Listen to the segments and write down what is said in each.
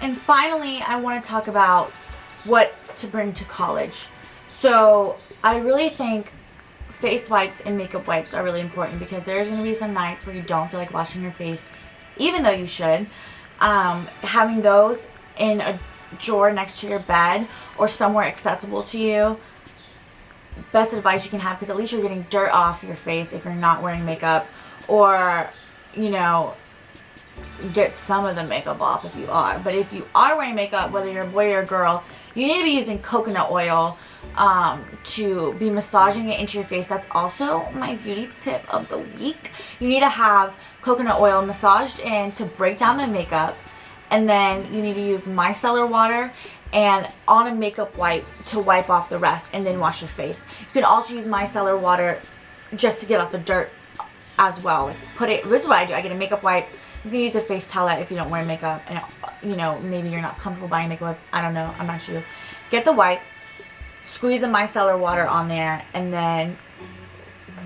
And finally, I want to talk about what to bring to college. So I really think face wipes and makeup wipes are really important because there's going to be some nights where you don't feel like washing your face, even though you should. Having those in a drawer next to your bed or somewhere accessible to you, best advice you can have, because at least you're getting dirt off your face if you're not wearing makeup, or, you know, get some of the makeup off if you are. But if you are wearing makeup, whether you're a boy or a girl, you need to be using coconut oil to be massaging it into your face. That's also my beauty tip of the week. You need to have coconut oil massaged in to break down the makeup, and then you need to use micellar water and on a makeup wipe to wipe off the rest, and then wash your face. You can also use micellar water just to get off the dirt as well. Like this is what I do. I get a makeup wipe. You can use a face towelette if you don't wear makeup, and you know, maybe you're not comfortable buying makeup wipe. I don't know. I'm not sure. Get the wipe, squeeze the micellar water on there, and then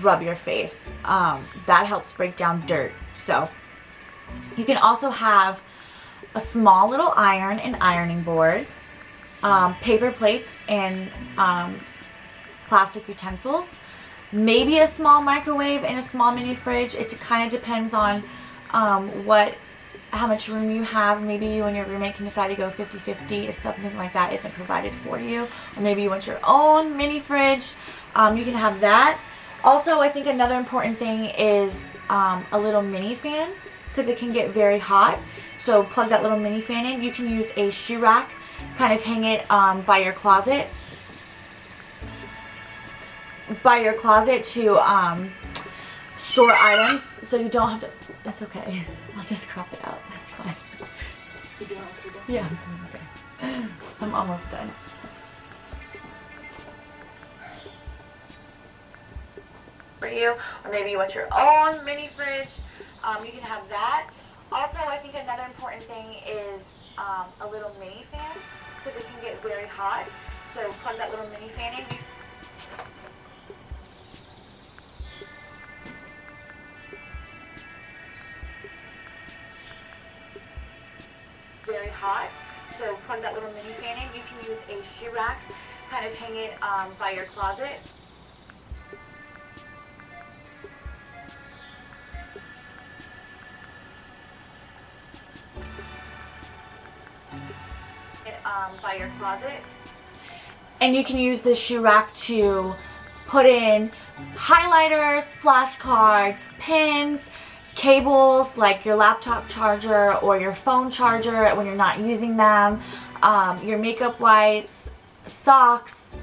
rub your face. That helps break down dirt. So you can also have a small little iron and ironing board, paper plates and plastic utensils, maybe a small microwave and a small mini fridge. It kind of depends on how much room you have. Maybe you and your roommate can decide to go 50-50 if something like that isn't provided for you, or maybe you want your own mini fridge. You can have that. Also, I think another important thing is a little mini fan, because it can get very hot. So plug that little mini fan in. You can use a shoe rack, kind of hang it by your closet to store items, so you don't have to. That's okay. I'll just crop it out. That's fine. You doing what you're doing? Yeah, I'm doing okay. I'm almost done. For you, or maybe you want your own mini fridge. You can have that. Also, I think another important thing is a little mini fan, because it can get very hot. So plug that little mini fan in. Very hot. So plug that little mini fan in. You can use a shoe rack, kind of hang it by your closet. By your closet. And you can use this shoe rack to put in highlighters, flashcards, pins, cables like your laptop charger or your phone charger when you're not using them, your makeup wipes, socks,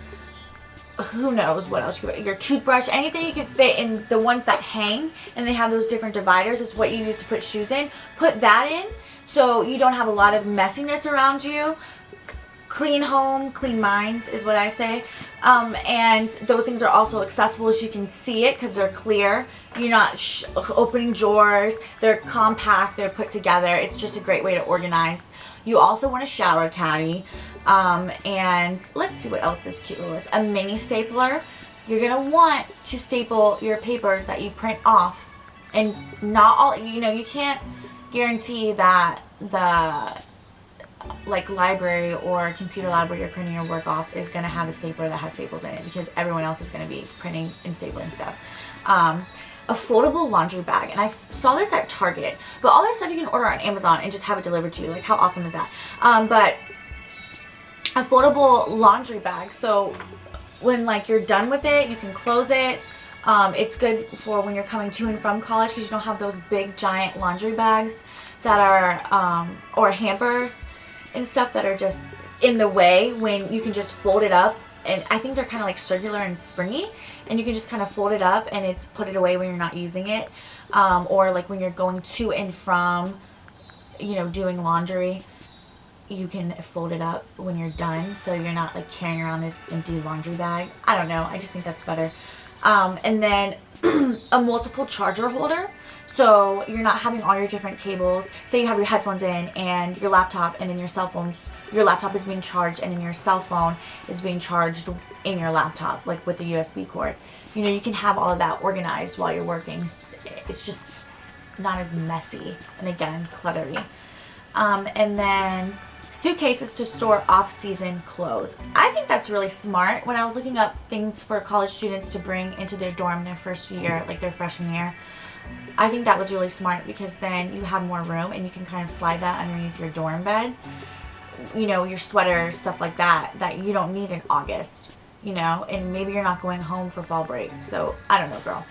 who knows what else, your toothbrush, anything you can fit in the ones that hang and they have those different dividers is what you use to put shoes in. Put that in so you don't have a lot of messiness around you. Clean home, clean minds is what I say. And those things are also accessible, so you can see it because they're clear. You're not opening drawers. They're compact. They're put together. It's just a great way to organize. You also want a shower caddy. And let's see what else this cute little is. A mini stapler. You're going to want to staple your papers that you print off. And not all, you know, you can't guarantee that the library or computer lab where you're printing your work off is going to have a stapler that has staples in it, because everyone else is going to be printing and stapling stuff. A foldable laundry bag, and I saw this at Target, but all this stuff you can order on Amazon and just have it delivered to you. Like, how awesome is that? But a foldable laundry bag, so when like you're done with it, you can close it. It's good for when you're coming to and from college, because you don't have those big giant laundry bags that are or hampers and stuff that are just in the way, when you can just fold it up. And I think they're kind of like circular and springy, and you can just kind of fold it up and it's put it away when you're not using it, or like when you're going to and from, you know, doing laundry, you can fold it up when you're done, so you're not like carrying around this empty laundry bag. I don't know, I just think that's better. And then a multiple charger holder. So you're not having all your different cables. Say you have your headphones in and your laptop, and then your cell phones, your laptop is being charged, and then your cell phone is being charged in your laptop, like with the USB cord. You know, you can have all of that organized while you're working. It's just not as messy and, again, cluttery. And then suitcases to store off-season clothes. I think that's really smart. When I was looking up things for college students to bring into their dorm their first year, like their freshman year, I think that was really smart because then you have more room and you can kind of slide that underneath your dorm bed. You know, your sweaters, stuff like that you don't need in August, you know, and maybe you're not going home for fall break. So, I don't know, girl.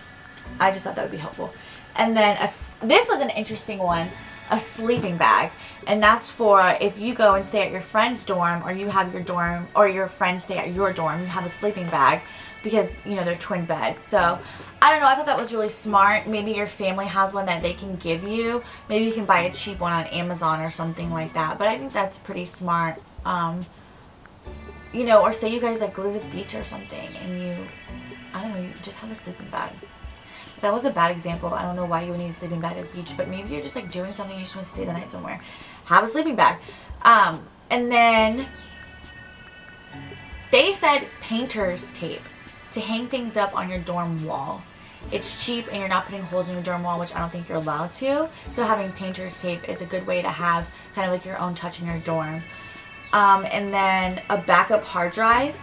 I just thought that would be helpful. And then this was an interesting one, a sleeping bag. And that's for if you go and stay at your friend's dorm, or you have your dorm, or your friends stay at your dorm, you have a sleeping bag because, you know, they're twin beds. So, I don't know, I thought that was really smart. Maybe your family has one that they can give you. Maybe you can buy a cheap one on Amazon or something like that. But I think that's pretty smart. You know, or say you guys like go to the beach or something and you, I don't know, you just have a sleeping bag. That was a bad example. I don't know why you would need a sleeping bag at a beach, but maybe you're just like doing something, you just want to stay the night somewhere. Have a sleeping bag. And then they said painter's tape to hang things up on your dorm wall. It's cheap and you're not putting holes in your dorm wall, which I don't think you're allowed to. So having painter's tape is a good way to have kind of like your own touch in your dorm. And then a backup hard drive.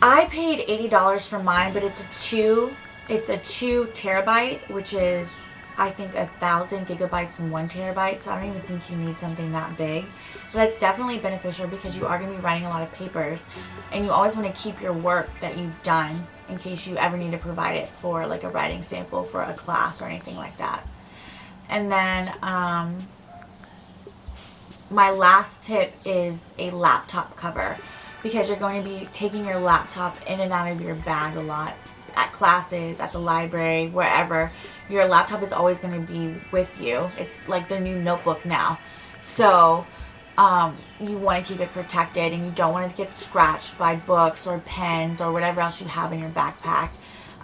I paid $80 for mine, but it's a 2 terabyte, which is I think 1,000 gigabytes and 1 terabyte. So I don't even think you need something that big. But that's definitely beneficial because you are going to be writing a lot of papers, and you always want to keep your work that you've done in case you ever need to provide it for like a writing sample for a class or anything like that. And then my last tip is a laptop cover, because you're going to be taking your laptop in and out of your bag a lot at classes, at the library, wherever. Your laptop is always going to be with you. It's like the new notebook now. So you want to keep it protected, and you don't want it to get scratched by books or pens or whatever else you have in your backpack.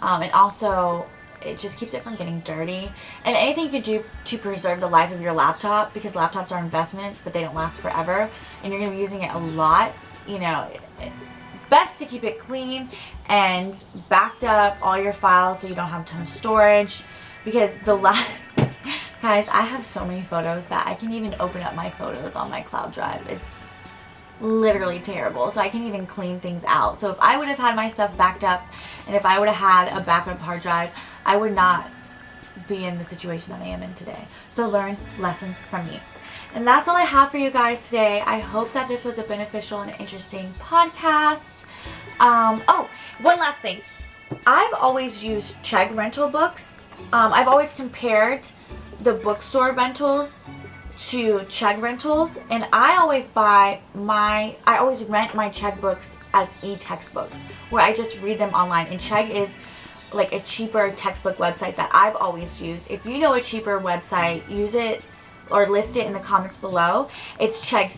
And also, it just keeps it from getting dirty. And anything you can do to preserve the life of your laptop, because laptops are investments, but they don't last forever, and you're going to be using it a lot, you know, best to keep it clean and backed up, all your files, so you don't have a ton of storage. Because guys, I have so many photos that I can't even open up my photos on my cloud drive. It's literally terrible. So I can't even clean things out. So if I would have had my stuff backed up, and if I would have had a backup hard drive, I would not be in the situation that I am in today. So learn lessons from me. And that's all I have for you guys today. I hope that this was a beneficial and interesting podcast. Oh, one last thing. I've always used Chegg rental books. I've always compared the bookstore rentals to Chegg rentals, and I always rent my Chegg books as e-textbooks, where I just read them online. And Chegg is like a cheaper textbook website that I've always used. If you know a cheaper website, use it or list it in the comments below. It's Chegg,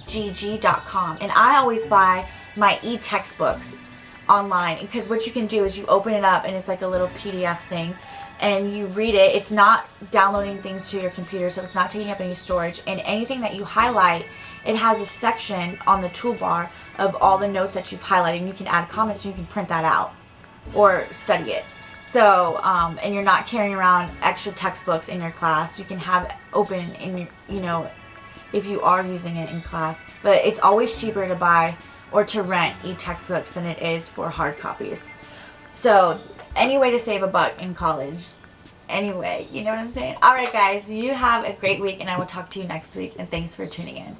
CHEGG.com, and I always buy my e-textbooks online, because what you can do is you open it up and it's like a little PDF thing, and you read it. It's not downloading things to your computer, so it's not taking up any storage, and anything that you highlight, it has a section on the toolbar of all the notes that you've highlighted, and you can add comments and you can print that out or study it. So and you're not carrying around extra textbooks in your class. You can have it open in your, you know, if you are using it in class. But it's always cheaper to buy or to rent e-textbooks than it is for hard copies. So any way to save a buck in college. Anyway, you know what I'm saying? Alright guys, you have a great week, and I will talk to you next week, and thanks for tuning in.